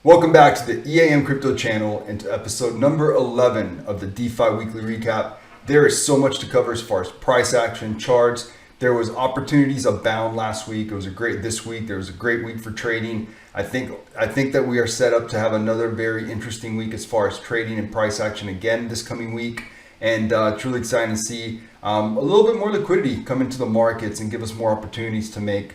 Welcome back to the EAM Crypto channel and to episode number 11 of the DeFi Weekly Recap. There is so much to cover as far as price action, charts. There was opportunities abound last week. It was a great this week. There was a great week for trading. I think that we are set up to have another very interesting week as far as trading and price action again this coming week. And truly exciting to see a little bit more liquidity come into the markets and give us more opportunities to make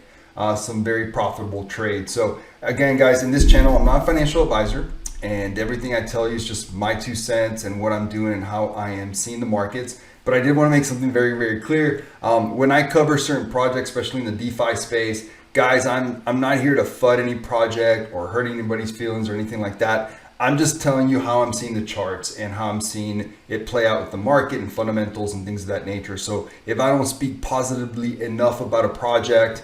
some very profitable trades. So again, guys, in this channel, I'm not a financial advisor, and everything I tell you is just my 2 cents and what I'm doing and how I am seeing the markets. But I did want to make something very, very clear. When I cover certain projects, especially in the DeFi space, guys, I'm not here to FUD any project or hurt anybody's feelings or anything like that. I'm just telling you how I'm seeing the charts and how I'm seeing it play out with the market and fundamentals and things of that nature. So if I don't speak positively enough about a project,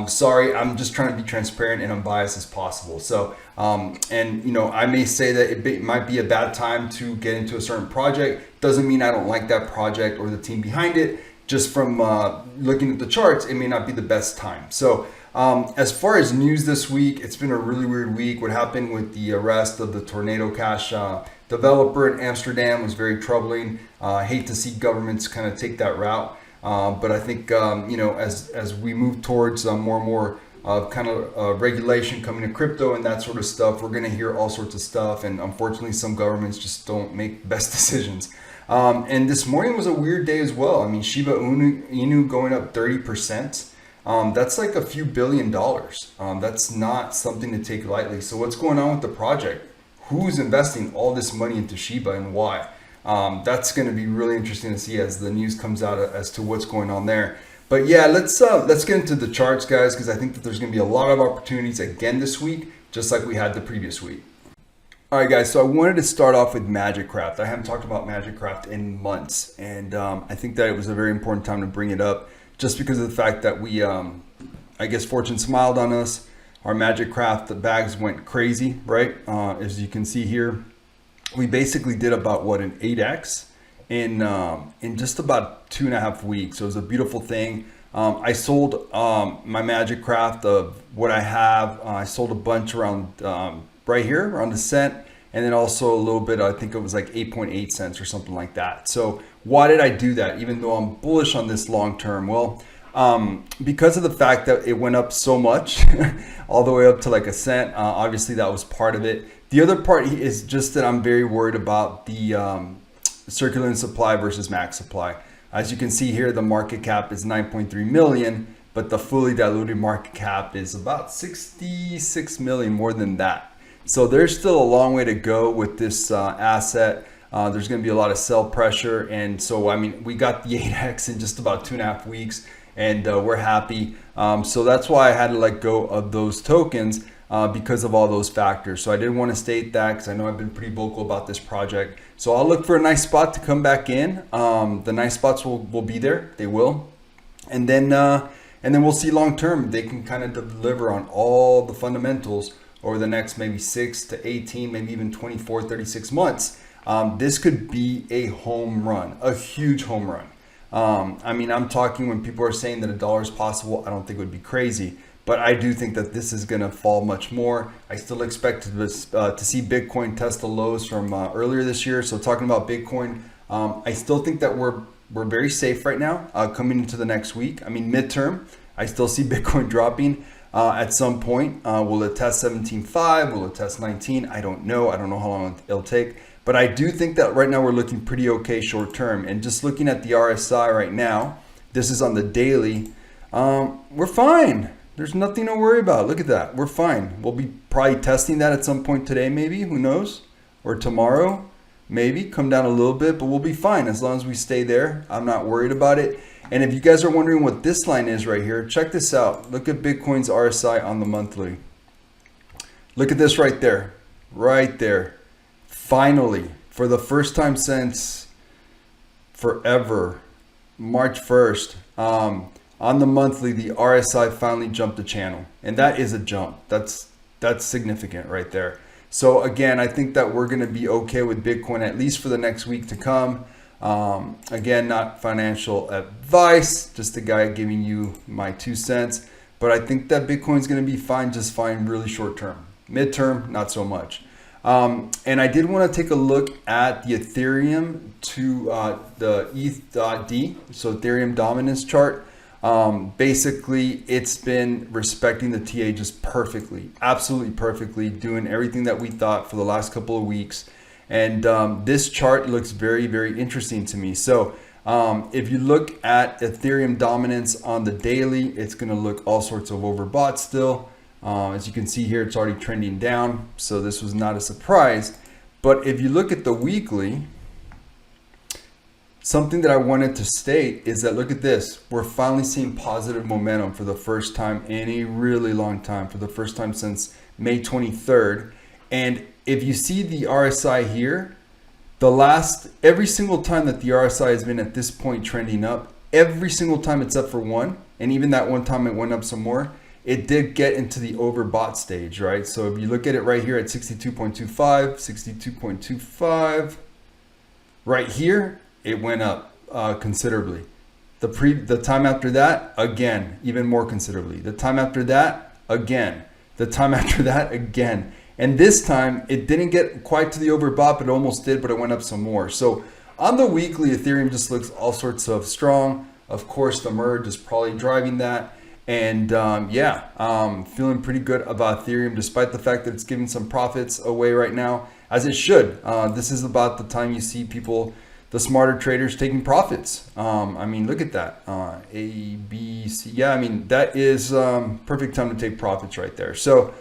sorry, I'm just trying to be transparent and unbiased as possible. So, and you know, I may say that it might be a bad time to get into a certain project. Doesn't mean I don't like that project or the team behind it. Just from looking at the charts, it may not be the best time. So as far as news this week, it's been a really weird week. What happened with the arrest of the Tornado Cash developer in Amsterdam was very troubling. I hate to see governments kind of take that route. But I think, you know, as we move towards more and more kind of regulation coming to crypto and that sort of stuff, we're going to hear all sorts of stuff. And unfortunately, some governments just don't make best decisions. And this morning was a weird day as well. I mean, Shiba Inu going up 30%. That's like a few $1 billion. That's not something to take lightly. So what's going on with the project? Who's investing all this money into Shiba and why? That's going to be really interesting to see as the news comes out as to what's going on there. But yeah, let's get into the charts, guys, because I think that there's going to be a lot of opportunities again this week, just like we had the previous week. All right, guys, so I wanted to start off with Magik. I haven't talked about Magik in months, and I think that it was a very important time to bring it up just because of the fact that we, I guess fortune smiled on us. Our Magik, the bags went crazy, right? As you can see here. We basically did about an 8x in just about 2.5 weeks. So it was a beautiful thing. I sold my Magik of what I have. I sold a bunch around right here around the cent, and then also a little bit. I think it was like 8.8 cents or something like that. So why did I do that? Even though I'm bullish on this long term, well, because of the fact that it went up so much, all the way up to like a cent. Obviously, that was part of it. The other part is just that I'm very worried about the circulating supply versus max supply. As you can see here, the market cap is 9.3 million, but the fully diluted market cap is about 66 million, more than that. So there's still a long way to go with this asset. There's going to be a lot of sell pressure. And so, I mean, we got the 8x in just about 2.5 weeks, and we're happy. So that's why I had to let go of those tokens. Because of all those factors. So I did want to state that because I know I've been pretty vocal about this project. So I'll look for a nice spot to come back in. The nice spots will be there. They will. And then we'll see long term. They can kind of deliver on all the fundamentals over the next maybe 6 to 18, maybe even 24, 36 months. This could be a home run, a huge home run. I mean, I'm talking when people are saying that $1 is possible, I don't think it would be crazy. But I do think that this is going to fall much more. I still expect to see Bitcoin test the lows from earlier this year. So talking about Bitcoin, I still think that we're very safe right now coming into the next week. I mean, midterm, I still see Bitcoin dropping at some point. Will it test 17.5? Will it test 19? I don't know. I don't know how long it'll take. But I do think that right now we're looking pretty okay short term. And just looking at the RSI right now, this is on the daily. We're fine. There's nothing to worry about. Look at that. We're fine. We'll be probably testing that at some point today, maybe. Who knows? Or tomorrow, maybe. Come down a little bit, but we'll be fine as long as we stay there. I'm not worried about it. And if you guys are wondering what this line is right here, check this out. Look at Bitcoin's RSI on the monthly. Look at this right there. Right there. Finally, for the first time since forever, March 1st, on the monthly, the RSI finally jumped the channel, and that is a jump. That's significant right there. So again, I think that we're going to be okay with Bitcoin at least for the next week to come. Again, not financial advice, just a guy giving you my 2 cents. But I think that Bitcoin is going to be fine, just fine, really short term. Midterm, not so much. And I did want to take a look at the Ethereum to the ETH.D, so Ethereum dominance chart. Basically, it's been respecting the TA just perfectly, absolutely perfectly, doing everything that we thought for the last couple of weeks. And this chart looks very, very interesting to me. So if you look at Ethereum dominance on the daily, it's going to look all sorts of overbought still. As you can see here, it's already trending down, so this was not a surprise. But if you look at the weekly, something that I wanted to state is that, look at this, we're finally seeing positive momentum for the first time in a really long time, for the first time since May 23rd. And if you see the RSI here, every single time that the RSI has been at this point trending up, every single time it's up for one, and even that one time it went up some more, it did get into the overbought stage, right? So if you look at it right here at 62.25, 62.25, right here, it went up considerably. The time after that, again, even more considerably. The time after that, again. The time after that, again. And this time, it didn't get quite to the overbought, but it almost did, but it went up some more. So on the weekly, Ethereum just looks all sorts of strong. Of course, the merge is probably driving that. And feeling pretty good about Ethereum, despite the fact that it's giving some profits away right now, as it should. This is about the time you see people, the smarter traders, taking profits. I mean, look at that. A, B, C. Yeah, I mean, that is perfect time to take profits right there. So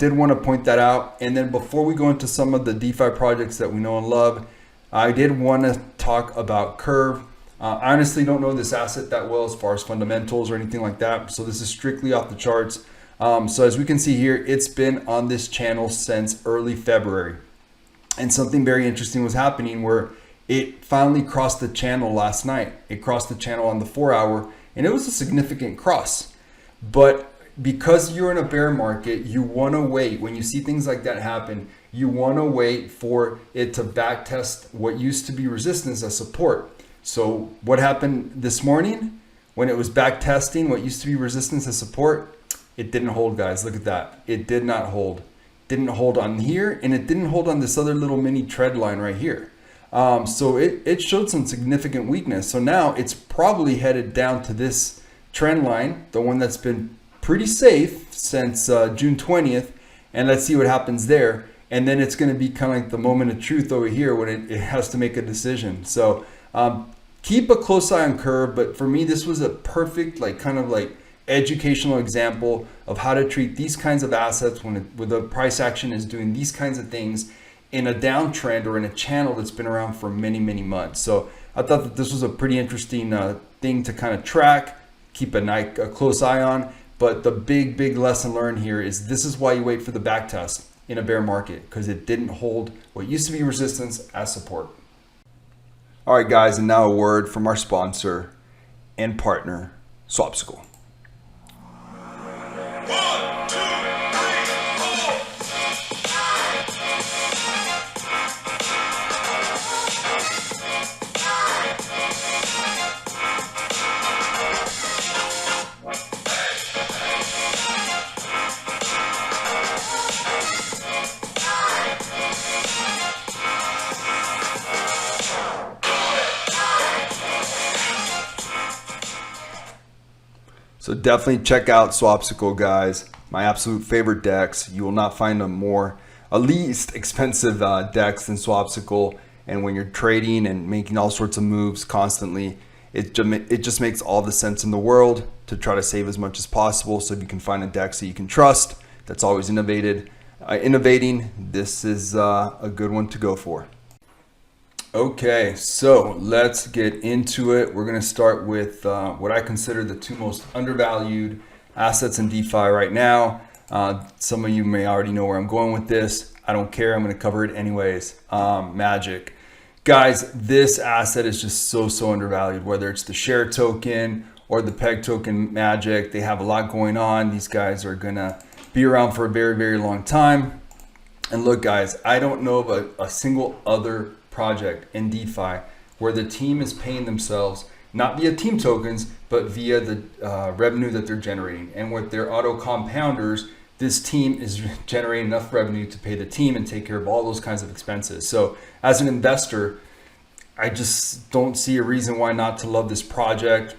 did want to point that out. And then before we go into some of the DeFi projects that we know and love, I did want to talk about Curve. I honestly don't know this asset that well as far as fundamentals or anything like that. So this is strictly off the charts. So as we can see here, it's been on this channel since early February. And something very interesting was happening where it finally crossed the channel last night. It crossed the channel on the 4-hour, and it was a significant cross. But because you're in a bear market, you want to wait. When you see things like that happen, you want to wait for it to back test what used to be resistance as support. So what happened this morning when it was back testing what used to be resistance as support? It didn't hold, guys. Look at that. It did not hold. Didn't hold on here, and it didn't hold on this other little mini trend line right here. So it showed some significant weakness. So now it's probably headed down to this trend line, the one that's been pretty safe since June 20th. And let's see what happens there. And then it's going to be kind of like the moment of truth over here when it has to make a decision. So keep a close eye on Curve, but for me, this was a perfect, kind of educational example of how to treat these kinds of assets when the price action is doing these kinds of things in a downtrend or in a channel that's been around for many, many months. So I thought that this was a pretty interesting thing to kind of track, keep a close eye on. But the big lesson learned here is this is why you wait for the back test in a bear market, because it didn't hold what used to be resistance as support. All right, guys, and now a word from our sponsor and partner, Swapsicle. So definitely check out Swapsicle, guys. My absolute favorite DEX. You will not find a least expensive DEX than Swapsicle. And when you're trading and making all sorts of moves constantly, it just makes all the sense in the world to try to save as much as possible. So if you can find a DEX that you can trust, that's always innovating, this is a good one to go for. Okay, so let's get into it. We're going to start with what I consider the two most undervalued assets in DeFi right now. Some of you may already know where I'm going with this. I don't care. I'm going to cover it anyways. Magik. Guys, this asset is just so undervalued, whether it's the share token or the peg token Magik. They have a lot going on. These guys are going to be around for a very long time. And look, guys, I don't know of a single other project in DeFi where the team is paying themselves not via team tokens but via the revenue that they're generating, and with their auto compounders this team is generating enough revenue to pay the team and take care of all those kinds of expenses. So as an investor, I just don't see a reason why not to love this project.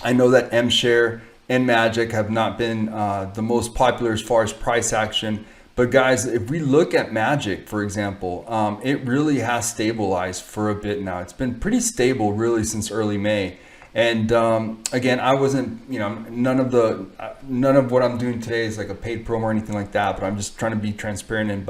I know that M-Share and Magik have not been the most popular as far as price action. But guys, if we look at Magik, for example, it really has stabilized for a bit now. It's been pretty stable really since early May. And again, I wasn't, none of what I'm doing today is like a paid promo or anything like that, but I'm just trying to be transparent and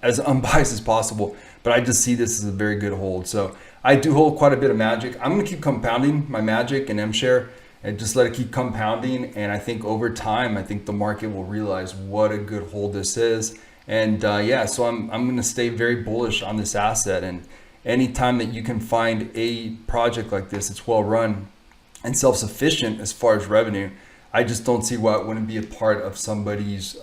as unbiased as possible. But I just see this as a very good hold. So I do hold quite a bit of Magik. I'm going to keep compounding my Magik and M-Share and just let it keep compounding. And I think over time, I think the market will realize what a good hold this is. And so I'm going to stay very bullish on this asset. And anytime that you can find a project like this, it's well run and self-sufficient as far as revenue, I just don't see why it wouldn't be a part of somebody's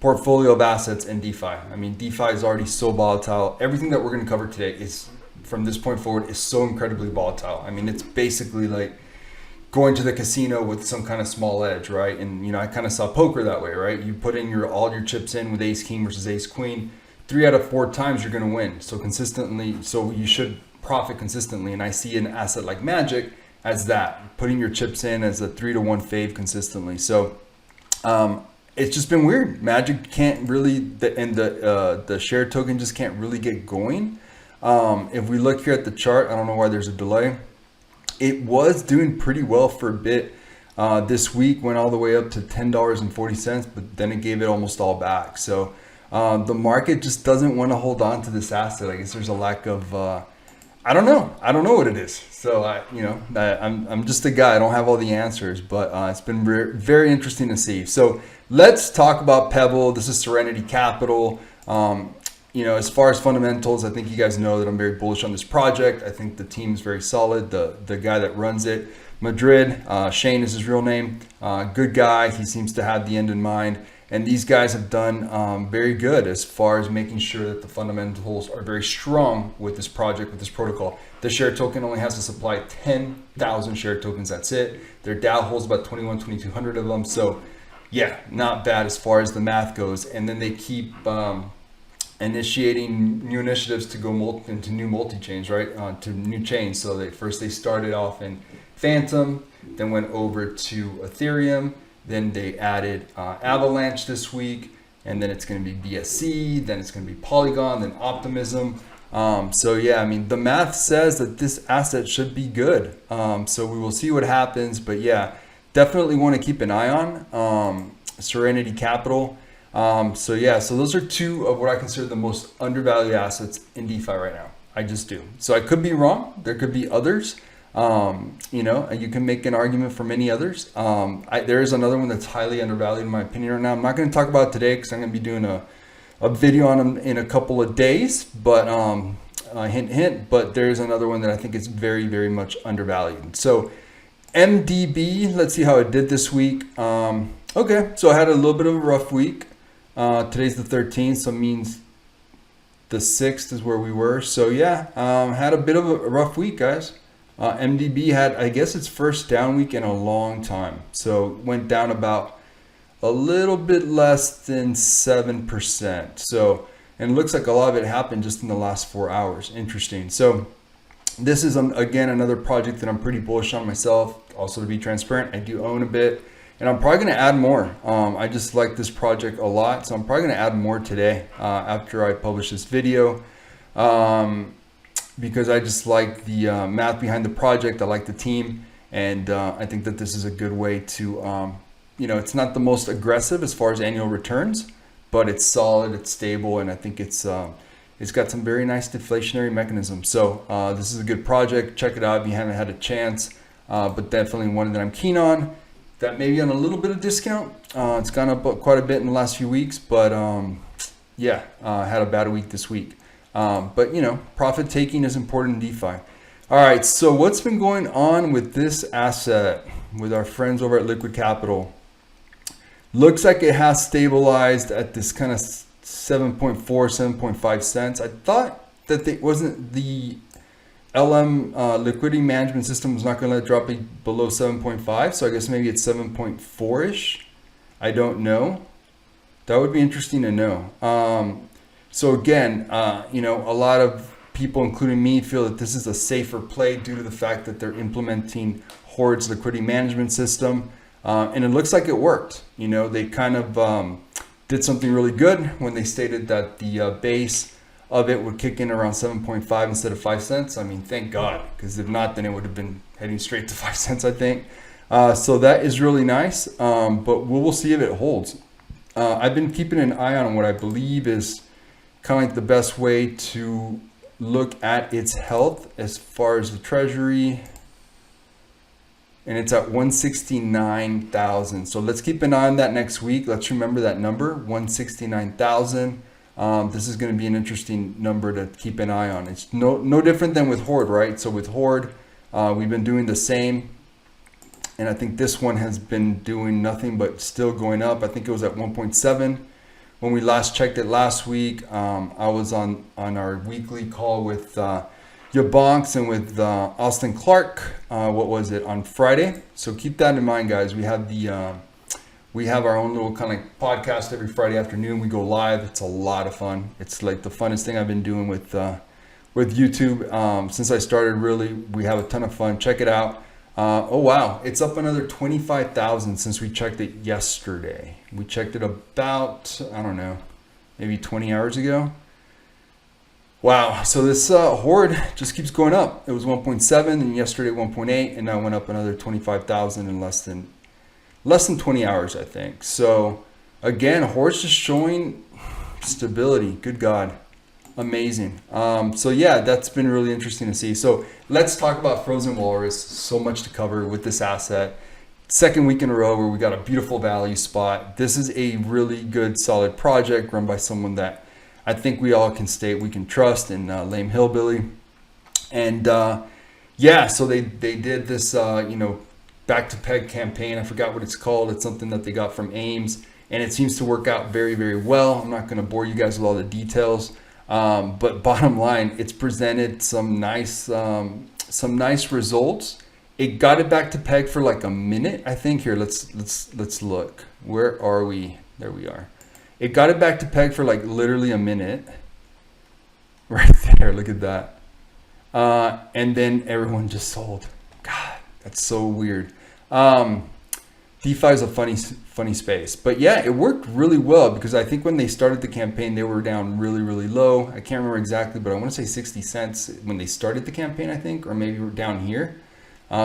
portfolio of assets in DeFi. I mean, DeFi is already so volatile. Everything that we're going to cover today is, from this point forward, is so incredibly volatile. I mean, it's basically like going to the casino with some kind of small edge, right? And I kind of saw poker that way, right? You put in all your chips in with ace king versus ace queen. 3 out of 4 times you're going to win. So you should profit consistently. And I see an asset like Magik as that, putting your chips in as a 3-to-1 fave consistently. So it's just been weird. Magik can't really, the share token just can't really get going. If we look here at the chart, I don't know why there's a delay. It was doing pretty well for a bit. This week went all the way up to $10.40, but then it gave it almost all back. So the market just doesn't want to hold on to this asset. I guess there's a lack of, I don't know what it is. So I'm just a guy. I don't have all the answers, but it's been very interesting to see. So let's talk about Pebble. This is Serenity Capital. As far as fundamentals, I think you guys know that I'm very bullish on this project. I think the team is very solid. The guy that runs it, Madrid, Shane is his real name. Good guy. He seems to have the end in mind. And these guys have done very good as far as making sure that the fundamentals are very strong with this project, with this protocol. The share token only has a supply of 10,000 share tokens. That's it. Their DAO holds about 2,200 of them. So yeah, not bad as far as the math goes. And then they keep initiating new initiatives to go into new multi-chains, right? To new chains. So they started off in Phantom, then went over to Ethereum. Then they added Avalanche this week, and then it's going to be BSC, then it's going to be Polygon, then Optimism. The math says that this asset should be good. So we will see what happens, but yeah, definitely want to keep an eye on Serenity Capital. So those are 2 of what I consider the most undervalued assets in DeFi right now. I just do. So I could be wrong. There could be others. You can make an argument for many others. There is another one that's highly undervalued in my opinion right now. I'm not going to talk about it today because I'm going to be doing a video on them in a couple of days, but hint, hint, but there's another one that I think is very, very much undervalued. So MDB, let's see how it did this week. Okay, so I had a little bit of a rough week. Today's the 13th, so it means the 6th is where we were. So yeah, had a bit of a rough week, guys. MDB had, I guess, its first down week in a long time. So went down about a little bit less than 7%. So, and it looks like a lot of it happened just in the last 4 hours. Interesting. So this is, again, another project that I'm pretty bullish on myself. Also, to be transparent, I do own a bit. And I'm probably going to add more. I just like this project a lot. So I'm probably going to add more today after I publish this video. Because I just like the math behind the project. I like the team. And I think that this is a good way to, it's not the most aggressive as far as annual returns, but it's solid, it's stable, and I think it's got some very nice deflationary mechanisms. So this is a good project. Check it out if you haven't had a chance, but definitely one that I'm keen on. That may be on a little bit of discount. It's gone up quite a bit in the last few weeks, but had a bad week this week. But profit taking is important in DeFi. All right, so what's been going on with this asset with our friends over at Liquid Capital? Looks like it has stabilized at this kind of 7.4, 7.5 cents. I thought that it wasn't the LM liquidity management system was not going to let it drop below 7.5. So I guess maybe it's 7.4-ish. I don't know. That would be interesting to know. So again, you know, a lot of people, including me, feel that this is a safer play due to the fact that they're implementing Horde's liquidity management system. And it looks like it worked. You know, they kind of did something really good when they stated that the base of it would kick in around 7.5 instead of 5 cents. I mean, thank God, because if not, then it would have been heading straight to 5 cents, I think. So that is really nice, but we'll see if it holds. I've been keeping an eye on what I believe is kind of like the best way to look at its health as far as the treasury, and it's at 169,000. So let's keep an eye on that next week. Let's remember that number, 169,000. This is going to be an interesting number to keep an eye on. It's no different than with Horde, right? So with Horde, we've been doing the same, and I think this one has been doing nothing but still going up. I think it was at 1.7 when we last checked it last week. I was on our weekly call with your bonks and with Austin Clark. What was it, on Friday? So keep that in mind, guys. We have our own little kind of podcast every Friday afternoon. We go live. It's a lot of fun. It's like the funnest thing I've been doing with YouTube since I started. Really, we have a ton of fun. Check it out. Oh wow, it's up another 25,000 since we checked it yesterday. We checked it about, I don't know, maybe 20 hours ago. Wow, so this Horde just keeps going up. It was 1.7 and yesterday 1.8, and now went up another 25,000 in less than 20 hours, I think. So again, Horde's just showing stability. Good God. Amazing. So yeah, that's been really interesting to see. So let's talk about Frozen Walrus. So much to cover with this asset. Second week in a row where we got a beautiful value spot. This is a really good, solid project run by someone that I think we all can state we can trust in Lame Hillbilly. And yeah, so they did this, you know, back to peg campaign. I forgot what it's called. It's something that they got from Ames, and it seems to work out very, very well. I'm not going to bore you guys with all the details. But bottom line, it's presented some nice results. It got it back to peg for like a minute, I think. Here, let's look. Where are we? There we are. It got it back to peg for like literally a minute. Right there, look at that. And then everyone just sold. God, that's so weird. DeFi is a funny space, but yeah, it worked really well because I think when they started the campaign, they were down really, really low. I can't remember exactly, but I want to say 60 cents when they started the campaign, I think, or maybe we're down here.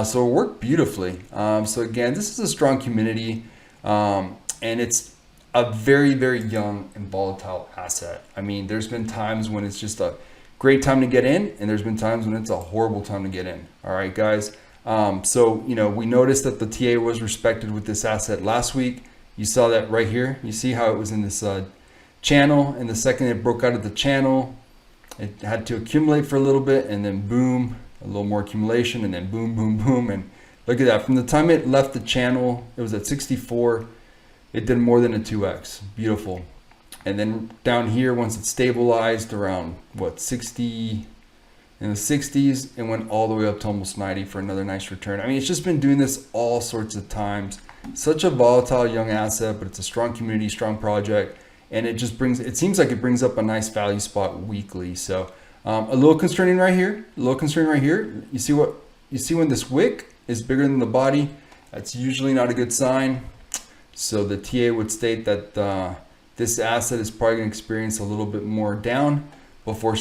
So it worked beautifully. So again, this is a strong community, and it's a very, very young and volatile asset. I mean, there's been times when it's just a great time to get in, and there's been times when it's a horrible time to get in. All right, guys. So, you know, we noticed that the TA was respected with this asset last week. You saw that right here. You see how it was in this channel, and the second it broke out of the channel, it had to accumulate for a little bit, and then boom, a little more accumulation, and then boom, boom, boom. And look at that. From the time it left the channel, it was at 64. It did more than a 2x. Beautiful. And then down here, once it stabilized around, what, 60... in the 60s, and went all the way up to almost 90 for another nice return. I mean, it's just been doing this all sorts of times. Such a volatile young asset, but it's a strong community, strong project, and it just brings, it seems like it brings up a nice value spot weekly. So a little concerning right here, You see when this wick is bigger than the body, that's usually not a good sign. So the TA would state that this asset is probably going to experience a little bit more down before it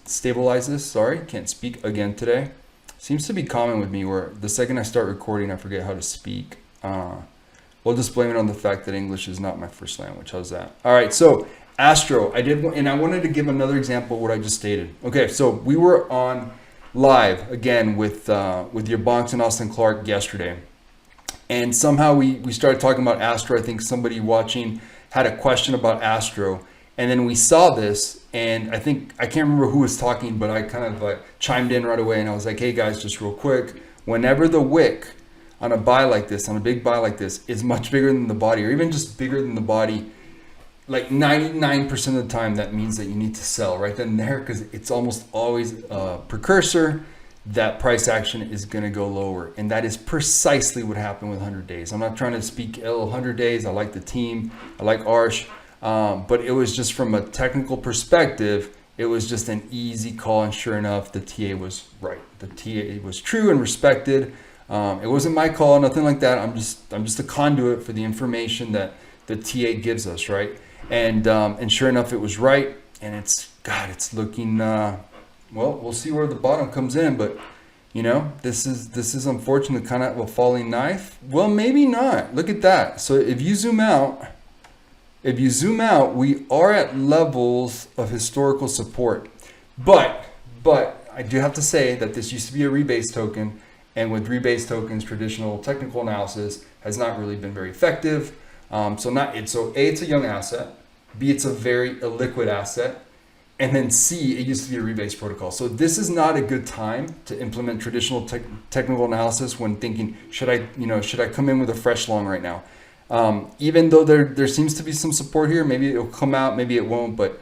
stabilizes. Sorry, can't speak again today. Seems to be common with me where the second I start recording, I forget how to speak. We'll just blame it on the fact that English is not my first language. How's that? All right, so Astro, and I wanted to give another example of what I just stated. Okay, so we were on live again with your bonks and Austin Clark yesterday, and somehow we started talking about Astro. I think somebody watching had a question about Astro. And then we saw this, and I can't remember who was talking, but I kind of chimed in right away, and I was like, hey guys, just real quick, whenever the wick on a buy like this, on a big buy like this, is much bigger than the body, or even just bigger than the body, like 99% of the time, that means that you need to sell right then and there, because it's almost always a precursor that price action is going to go lower. And that is precisely what happened with 100 days. I'm not trying to speak ill 100 days. I like the team. I like Arsh. But it was just from a technical perspective, it was just an easy call. And sure enough, the TA was right. The TA was true and respected. It wasn't my call, nothing like that. I'm just a conduit for the information that the TA gives us, right? And sure enough, it was right. And it's looking, well, we'll see where the bottom comes in, but you know, this is unfortunate, kind of a falling knife. Well, maybe not. Look at that. So if you zoom out, we are at levels of historical support. But I do have to say that this used to be a rebase token, and with rebase tokens, traditional technical analysis has not really been very effective. So A, it's a young asset. B, it's a very illiquid asset. And then C, it used to be a rebase protocol. So this is not a good time to implement traditional technical analysis when thinking, should I come in with a fresh long right now? Even though there seems to be some support here, maybe it'll come out, maybe it won't, but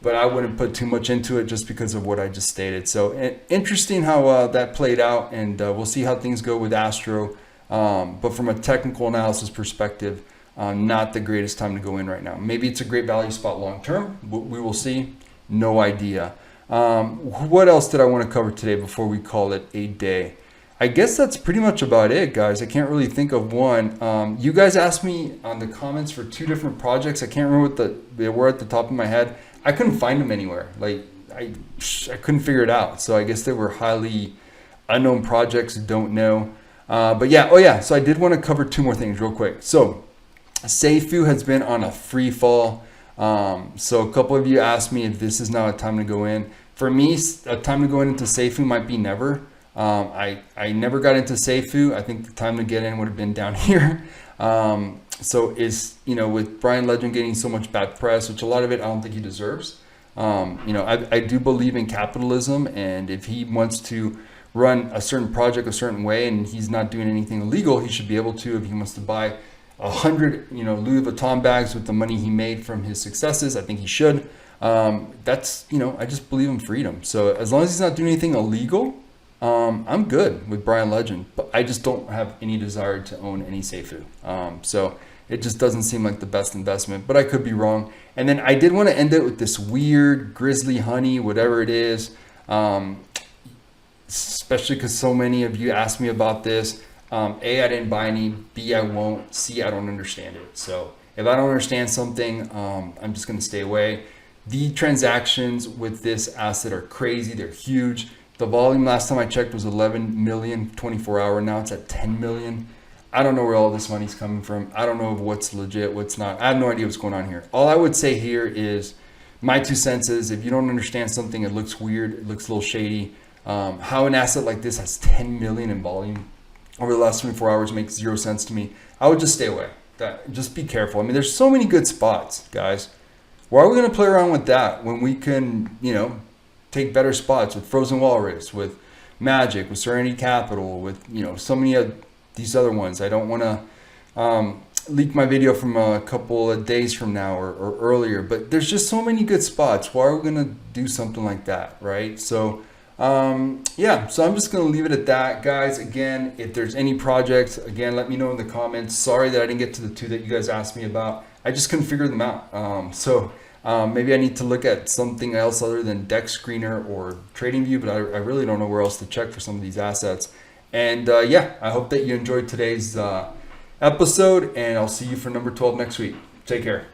I wouldn't put too much into it just because of what I just stated. So interesting how that played out, and we'll see how things go with Astro. But from a technical analysis perspective, not the greatest time to go in right now. Maybe it's a great value spot long term. We will see. No idea. What else did I want to cover today before we call it a day? I guess that's pretty much about it, guys. I can't really think of one. You guys asked me on the comments for 2 different projects. I can't remember what they were at the top of my head. I couldn't find them anywhere. Like I couldn't figure it out. So I guess they were highly unknown projects. Don't know. But yeah. Oh yeah. So I did want to cover 2 more things real quick. So Seifu has been on a free fall. So a couple of you asked me if this is now a time to go in. For me, a time to go into Seifu might be never. I never got into Seifu. I think the time to get in would have been down here. So with Brian Legend getting so much bad press, which a lot of it I don't think he deserves. I do believe in capitalism, and if he wants to run a certain project a certain way and he's not doing anything illegal, he should be able to. If he wants to buy 100 Louis Vuitton bags with the money he made from his successes, I think he should. I just believe in freedom. So as long as he's not doing anything illegal, I'm good with Brian Legend, but I just don't have any desire to own any Seifu. So it just doesn't seem like the best investment, but I could be wrong. And then I did want to end it with this weird Grizzly honey, whatever it is, especially because so many of you asked me about this. A, I didn't buy any. B, I won't. C, I don't understand it. So if I don't understand something, I'm just going to stay away. The transactions with this asset are crazy. They're huge. The volume last time I checked was 11 million 24 hour. Now it's at 10 million. I don't know where all this money's coming from. I don't know what's legit, what's not. I have no idea what's going on here. All I would say here is my 2 cents is if you don't understand something, it looks weird, it looks a little shady. How an asset like this has 10 million in volume over the last 24 hours makes 0 sense to me. I would just stay away. Just be careful. I mean, there's so many good spots, guys. Why are we going to play around with that when we can, take better spots with Frozen Walrus, with Magik, with Serenity Capital, with, so many of these other ones. I don't want to leak my video from a couple of days from now or earlier, but there's just so many good spots. Why are we going to do something like that, right? So so I'm just going to leave it at that, guys. Again, if there's any projects, again, let me know in the comments. Sorry that I didn't get to the 2 that you guys asked me about. I just couldn't figure them out. Maybe I need to look at something else other than Dex Screener or TradingView, but I really don't know where else to check for some of these assets. And I hope that you enjoyed today's episode, and I'll see you for number 12 next week. Take care.